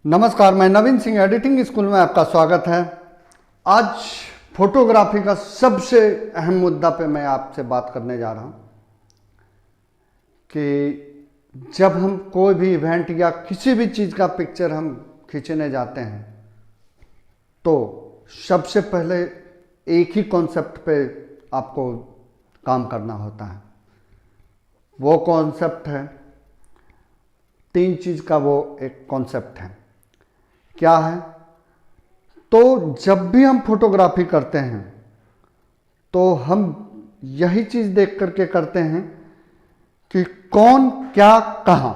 नमस्कार, मैं नवीन Singh editing school में आपका स्वागत है। आज फोटोग्राफी का सबसे अहम मुद्दा पे मैं आपसे बात करने जा रहा हूँ कि जब हम कोई भी इवेंट या किसी भी चीज़ का पिक्चर हम खींचने जाते हैं तो सबसे पहले एक ही कॉन्सेप्ट पे आपको काम करना होता है। वो कॉन्सेप्ट है, तीन चीज़ का वो एक कॉन्सेप्ट है। क्या है? तो जब भी हम फोटोग्राफी करते हैं तो हम यही चीज़ देख करके करते हैं कि कौन क्या कहाँ।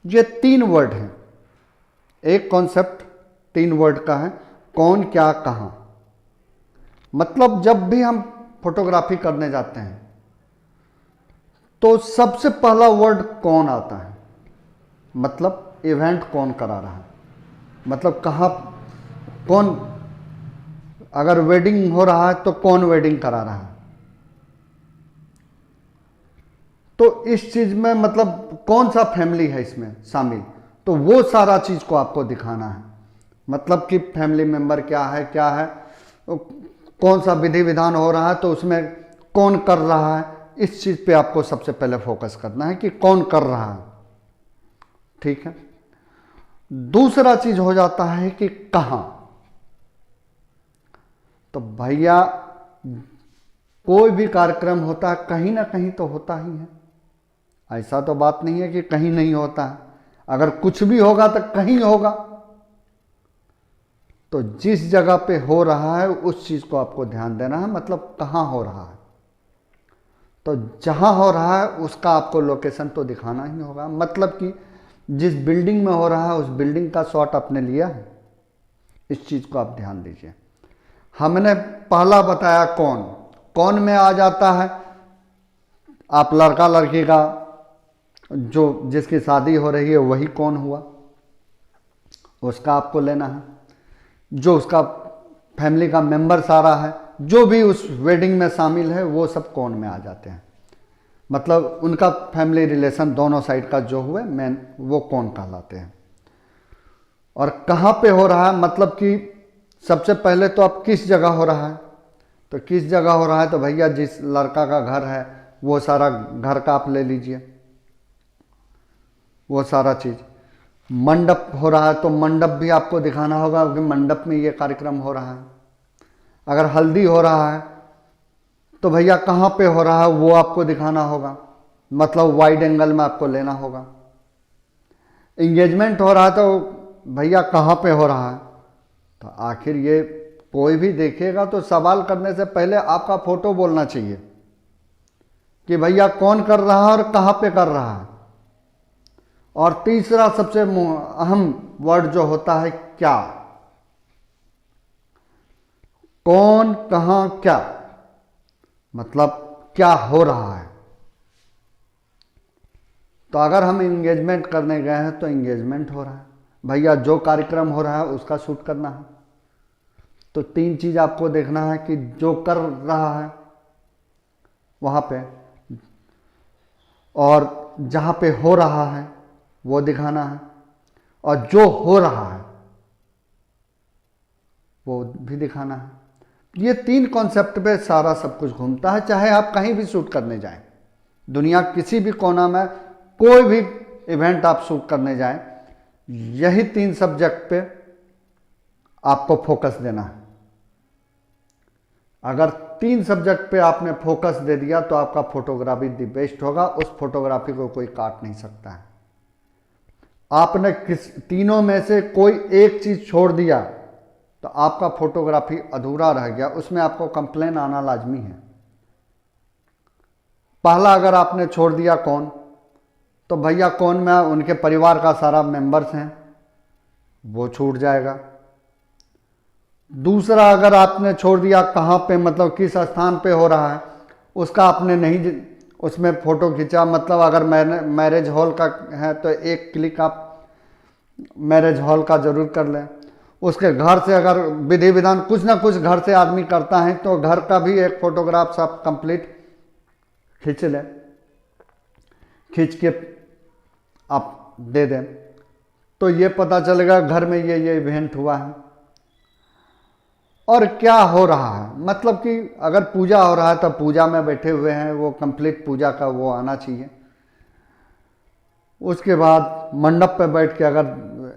ये तीन वर्ड हैं, एक कॉन्सेप्ट तीन वर्ड का है, कौन क्या कहाँ। मतलब जब भी हम फोटोग्राफी करने जाते हैं तो सबसे पहला वर्ड कौन आता है। मतलब इवेंट कौन करा रहा है, मतलब कहाँ कौन, अगर वेडिंग हो रहा है तो कौन वेडिंग करा रहा है। तो इस चीज में मतलब कौन सा फैमिली है इसमें शामिल, तो वो सारा चीज को आपको दिखाना है। मतलब कि फैमिली मेंबर क्या है, कौन सा विधि विधान हो रहा है तो उसमें कौन कर रहा है। इस चीज पे आपको सबसे पहले फोकस करना है कि कौन कर रहा है। ठीक है। दूसरा चीज हो जाता है कि कहां। तो भैया कोई भी कार्यक्रम होता है कहीं ना कहीं तो होता ही है, ऐसा तो बात नहीं है कि कहीं नहीं होता है। अगर कुछ भी होगा तो कहीं होगा। तो जिस जगह पे हो रहा है उस चीज को आपको ध्यान देना है, मतलब कहां हो रहा है। तो जहां हो रहा है उसका आपको लोकेशन तो दिखाना ही होगा। मतलब कि जिस बिल्डिंग में हो रहा है उस बिल्डिंग का शॉट आपने लिया है, इस चीज को आप ध्यान दीजिए। हमने पहला बताया कौन, कौन में आ जाता है आप लड़का लड़की का, जो जिसकी शादी हो रही है वही कौन हुआ, उसका आपको लेना है। जो उसका फैमिली का मेंबर सारा है, जो भी उस वेडिंग में शामिल है वो सब कौन में आ जाते हैं। मतलब उनका फैमिली रिलेशन दोनों साइड का जो हुए मेन, वो कौन कहलाते हैं। और कहाँ पे हो रहा है, मतलब कि सबसे पहले तो आप किस जगह हो रहा है। तो किस जगह हो रहा है तो भैया जिस लड़का का घर है वो सारा घर का आप ले लीजिए, वो सारा चीज़। मंडप हो रहा है तो मंडप भी आपको दिखाना होगा कि मंडप में ये कार्यक्रम हो रहा है। अगर हल्दी हो रहा है तो भैया कहाँ पे हो रहा है वो आपको दिखाना होगा, मतलब वाइड एंगल में आपको लेना होगा। इंगेजमेंट हो रहा है तो भैया कहाँ पे हो रहा है। तो आखिर ये कोई भी देखेगा तो सवाल करने से पहले आपका फोटो बोलना चाहिए कि भैया कौन कर रहा है और कहाँ पे कर रहा है। और तीसरा सबसे अहम वर्ड जो होता है क्या, कौन कहाँ क्या, मतलब क्या हो रहा है। तो अगर हम इंगेजमेंट करने गए हैं तो इंगेजमेंट हो रहा है, भैया जो कार्यक्रम हो रहा है उसका शूट करना है। तो तीन चीज आपको देखना है कि जो कर रहा है वहां पे, और जहां पे हो रहा है वो दिखाना है, और जो हो रहा है वो भी दिखाना है। ये तीन कॉन्सेप्ट पे सारा सब कुछ घूमता है। चाहे आप कहीं भी शूट करने जाएं, दुनिया किसी भी कोना में कोई भी इवेंट आप शूट करने जाएं, यही तीन सब्जेक्ट पे आपको फोकस देना है। अगर तीन सब्जेक्ट पे आपने फोकस दे दिया तो आपका फोटोग्राफी दी बेस्ट होगा। उस फोटोग्राफी को कोई काट नहीं सकता है। आपने किस तीनों में से कोई एक चीज छोड़ दिया तो आपका फोटोग्राफी अधूरा रह गया, उसमें आपको कंप्लेन आना लाजमी है। पहला अगर आपने छोड़ दिया कौन, तो भैया कौन में उनके परिवार का सारा मेंबर्स हैं, वो छूट जाएगा। दूसरा अगर आपने छोड़ दिया कहाँ पे, मतलब किस स्थान पे हो रहा है, उसका आपने नहीं उसमें फोटो खींचा। मतलब अगर मैरिज हॉल का है तो एक क्लिक आप मैरिज हॉल का जरूर कर लें। उसके घर से अगर विधि विधान कुछ ना कुछ घर से आदमी करता है तो घर का भी एक फोटोग्राफ आप कंप्लीट खींच लें, खींच के आप दे दें। तो ये पता चलेगा घर में ये इवेंट हुआ है और क्या हो रहा है। मतलब कि अगर पूजा हो रहा है तब पूजा में बैठे हुए हैं, वो कंप्लीट पूजा का वो आना चाहिए। उसके बाद मंडप पे बैठ के अगर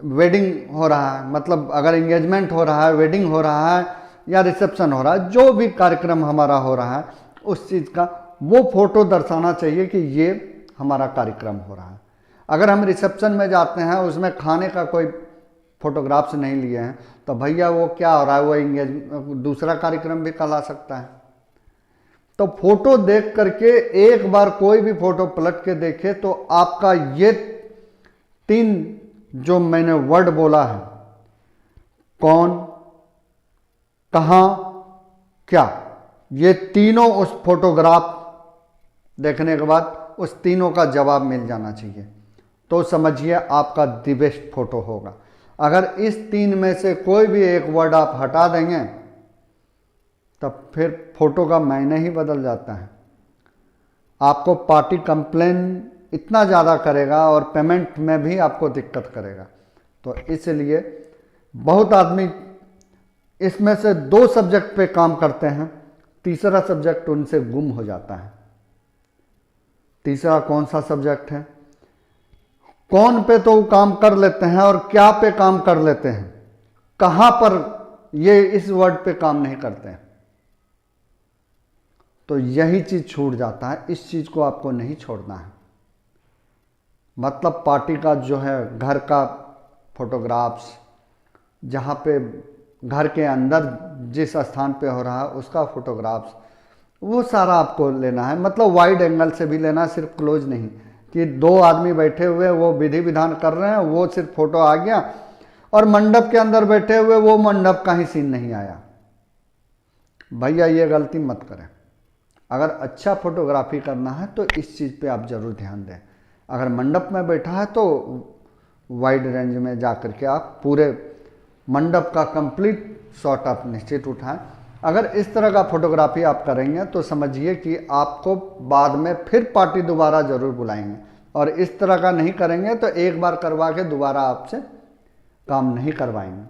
वेडिंग हो रहा है, मतलब अगर एंगेजमेंट हो रहा है, वेडिंग हो रहा है या रिसेप्शन हो रहा है, जो भी कार्यक्रम हमारा हो रहा है उस चीज़ का वो फोटो दर्शाना चाहिए कि ये हमारा कार्यक्रम हो रहा है। अगर हम रिसेप्शन में जाते हैं उसमें खाने का कोई फोटोग्राफ्स नहीं लिए हैं तो भैया वो क्या हो रहा है, वो दूसरा कार्यक्रम भी कहला सकता है। तो फोटो देख करके एक बार कोई भी फोटो पलट के देखे तो आपका ये 3 जो मैंने वर्ड बोला है, कौन, कहां, क्या, ये तीनों उस फोटोग्राफ देखने के बाद उस तीनों का जवाब मिल जाना चाहिए। तो समझिए आपका द बेस्ट फोटो होगा। अगर इस 3 में से कोई भी एक वर्ड आप हटा देंगे तब फिर फोटो का मायने ही बदल जाता है। आपको पार्टी कंप्लेन इतना ज़्यादा करेगा और पेमेंट में भी आपको दिक्कत करेगा। तो इसलिए बहुत आदमी इसमें से 2 सब्जेक्ट पे काम करते हैं, तीसरा सब्जेक्ट उनसे गुम हो जाता है। तीसरा कौन सा सब्जेक्ट है? कौन पे तो काम कर लेते हैं और क्या पे काम कर लेते हैं, कहां पर ये इस वर्ड पे काम नहीं करते हैं। तो यही चीज छूट जाता है, इस चीज को आपको नहीं छोड़ना है। मतलब पार्टी का जो है घर का फोटोग्राफ्स, जहाँ पे घर के अंदर जिस स्थान पे हो रहा है उसका फोटोग्राफ्स, वो सारा आपको लेना है। मतलब वाइड एंगल से भी लेना, सिर्फ क्लोज नहीं कि 2 आदमी बैठे हुए वो विधि विधान कर रहे हैं, वो सिर्फ फोटो आ गया और मंडप के अंदर बैठे हुए वो मंडप का ही सीन नहीं आया। भैया ये गलती मत करें। अगर अच्छा फोटोग्राफी करना है तो इस चीज़ पे आप जरूर ध्यान दें। अगर मंडप में बैठा है तो वाइड रेंज में जा कर के आप पूरे मंडप का कंप्लीट शॉट आप निश्चित उठाएं। अगर इस तरह का फोटोग्राफी आप करेंगे तो समझिए कि आपको बाद में फिर पार्टी दोबारा जरूर बुलाएंगे, और इस तरह का नहीं करेंगे तो एक बार करवा के दोबारा आपसे काम नहीं करवाएंगे।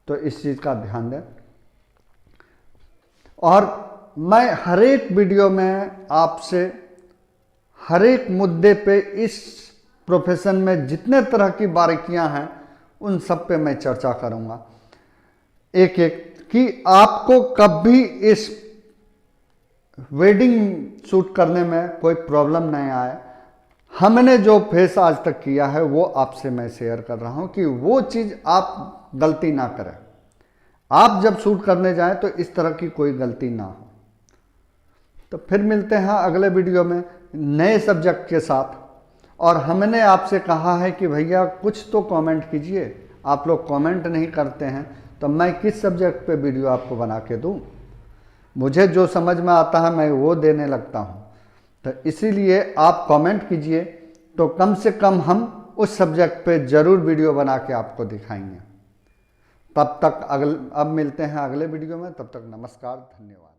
तो इस चीज़ का ध्यान दें। और मैं हर एक वीडियो में आपसे हर एक मुद्दे पे इस प्रोफेशन में जितने तरह की बारीकियां हैं उन सब पे मैं चर्चा करूंगा एक एक, कि आपको कभी इस वेडिंग शूट करने में कोई प्रॉब्लम नहीं आए। हमने जो फेस आज तक किया है वो आपसे मैं शेयर कर रहा हूं कि वो चीज़ आप गलती ना करें। आप जब शूट करने जाएं तो इस तरह की कोई गलती ना हो। तो फिर मिलते हैं अगले वीडियो में नए सब्जेक्ट के साथ। और हमने आपसे कहा है कि भैया कुछ तो कमेंट कीजिए, आप लोग कमेंट नहीं करते हैं तो मैं किस सब्जेक्ट पे वीडियो आपको बना के दूँ। मुझे जो समझ में आता है मैं वो देने लगता हूँ। तो इसीलिए आप कमेंट कीजिए तो कम से कम हम उस सब्जेक्ट पे ज़रूर वीडियो बना के आपको दिखाएंगे। तब तक अब मिलते हैं अगले वीडियो में। तब तक नमस्कार, धन्यवाद।